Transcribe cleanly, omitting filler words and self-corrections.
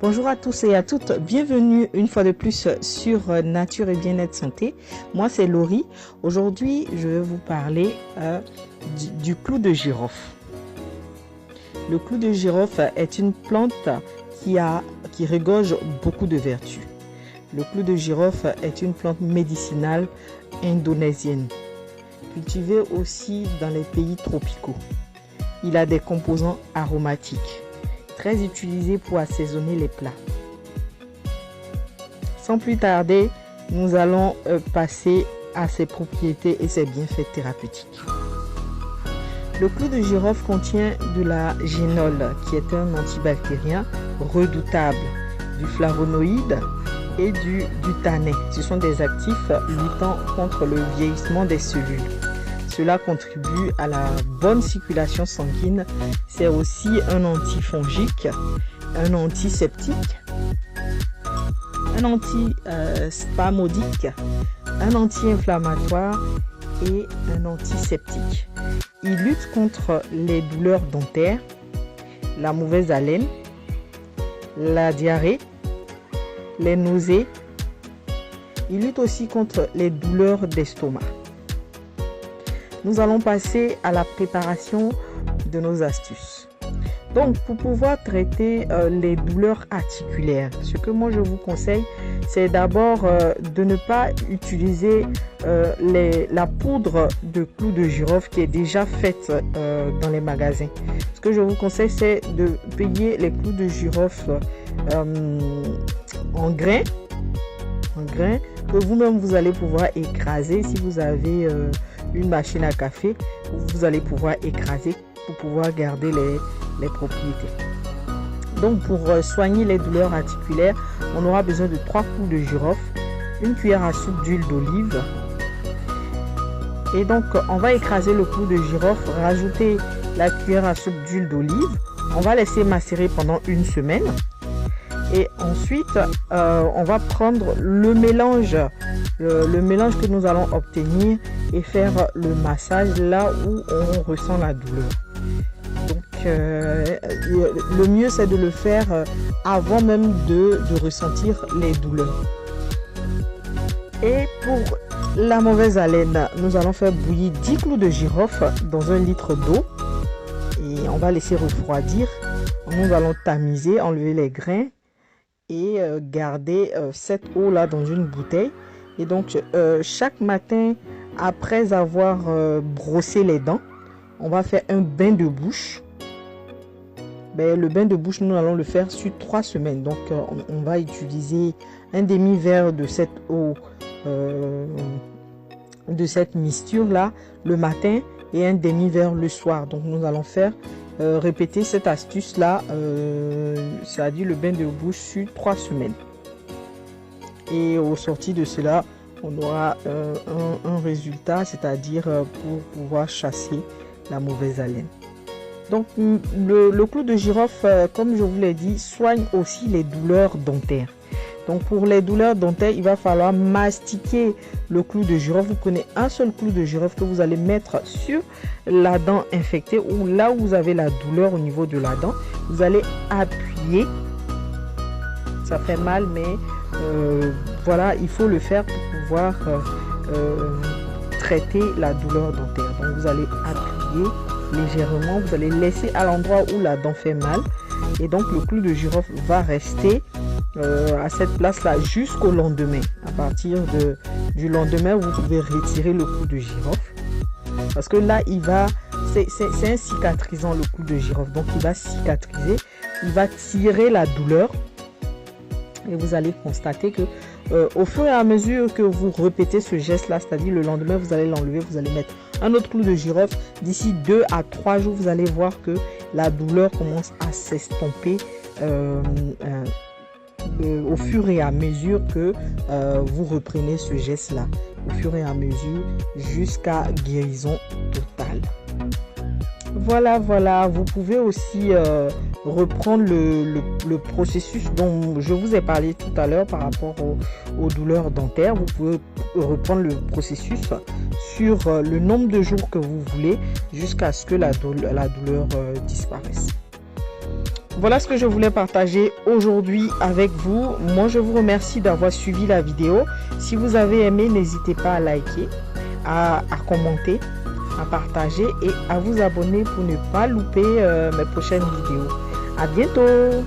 Bonjour à tous et à toutes, bienvenue une fois de plus sur Nature et Bien-être Santé. Moi c'est Laurie. Aujourd'hui je vais vous parler du clou de girofle. Le clou de girofle est une plante qui regorge beaucoup de vertus. Le clou de girofle est une plante médicinale indonésienne, cultivée aussi dans les pays tropicaux. Il a des composants aromatiques, très utilisés pour assaisonner les plats. Sans plus tarder, nous allons passer à ses propriétés et ses bienfaits thérapeutiques. Le clou de girofle contient de la génole, qui est un antibactérien redoutable, du flavonoïde et du tanin. Ce sont des actifs luttant contre le vieillissement des cellules. Cela contribue à la bonne circulation sanguine. C'est aussi un antifongique, un antiseptique, un antispasmodique, un anti-inflammatoire et un antiseptique. Il lutte contre les douleurs dentaires, la mauvaise haleine, la diarrhée, les nausées. Il lutte aussi contre les douleurs d'estomac. Nous allons passer à la préparation de nos astuces. Donc, pour pouvoir traiter les douleurs articulaires, ce que moi je vous conseille, c'est d'abord de ne pas utiliser la poudre de clou de girofle qui est déjà faite dans les magasins. Ce que je vous conseille, c'est de payer les clous de girofle en grains que vous-même vous allez pouvoir écraser. Si vous avez une machine à café, vous allez pouvoir écraser pour pouvoir garder les propriétés. Donc pour soigner les douleurs articulaires, on aura besoin de 3 clous de girofle, une cuillère à soupe d'huile d'olive. Et donc on va écraser le clou de girofle, rajouter la cuillère à soupe d'huile d'olive. On va laisser macérer pendant une semaine. Et ensuite, on va prendre le mélange que nous allons obtenir et faire le massage là où on ressent la douleur. Donc, le mieux, c'est de le faire avant même de ressentir les douleurs. Et pour la mauvaise haleine, nous allons faire bouillir 10 clous de girofle dans 1 litre d'eau. Et on va laisser refroidir. Nous allons tamiser, enlever les grains et garder cette eau là dans une bouteille. Et donc chaque matin, après avoir brossé les dents, on va faire un bain de bouche. Le bain de bouche, nous allons le faire sur 3 semaines. Donc on va utiliser un demi-verre de cette eau, de cette mixture là le matin et un demi-verre le soir. Donc nous allons faire répéter cette astuce là, c'est-à-dire le bain de bouche sur 3 semaines. Et au sorti de cela, on aura un résultat, c'est-à-dire pour pouvoir chasser la mauvaise haleine. Donc le clou de girofle, comme je vous l'ai dit, soigne aussi les douleurs dentaires. Donc pour les douleurs dentaires, il va falloir mastiquer le clou de girofle. Vous prenez un seul clou de girofle que vous allez mettre sur la dent infectée ou là où vous avez la douleur au niveau de la dent. Vous allez appuyer. Ça fait mal, mais voilà, il faut le faire pour pouvoir traiter la douleur dentaire. Donc vous allez appuyer légèrement. Vous allez laisser à l'endroit où la dent fait mal. Et donc le clou de girofle va rester à cette place là jusqu'au lendemain. À partir du lendemain, vous pouvez retirer le clou de girofle parce que là c'est un cicatrisant, le clou de girofle. Donc il va cicatriser, il va tirer la douleur et vous allez constater que au fur et à mesure que vous répétez ce geste là, c'est-à-dire le lendemain vous allez l'enlever, vous allez mettre un autre clou de girofle. D'ici 2 à 3 jours, vous allez voir que la douleur commence à s'estomper au fur et à mesure que vous reprenez ce geste là, au fur et à mesure jusqu'à guérison totale. Voilà, vous pouvez aussi reprendre le processus dont je vous ai parlé tout à l'heure par rapport aux douleurs dentaires. Vous pouvez reprendre le processus sur le nombre de jours que vous voulez jusqu'à ce que la douleur disparaisse. Voilà ce que je voulais partager aujourd'hui avec vous. Moi, je vous remercie d'avoir suivi la vidéo. Si vous avez aimé, n'hésitez pas à liker, à commenter, à partager et à vous abonner pour ne pas louper mes prochaines vidéos. À bientôt!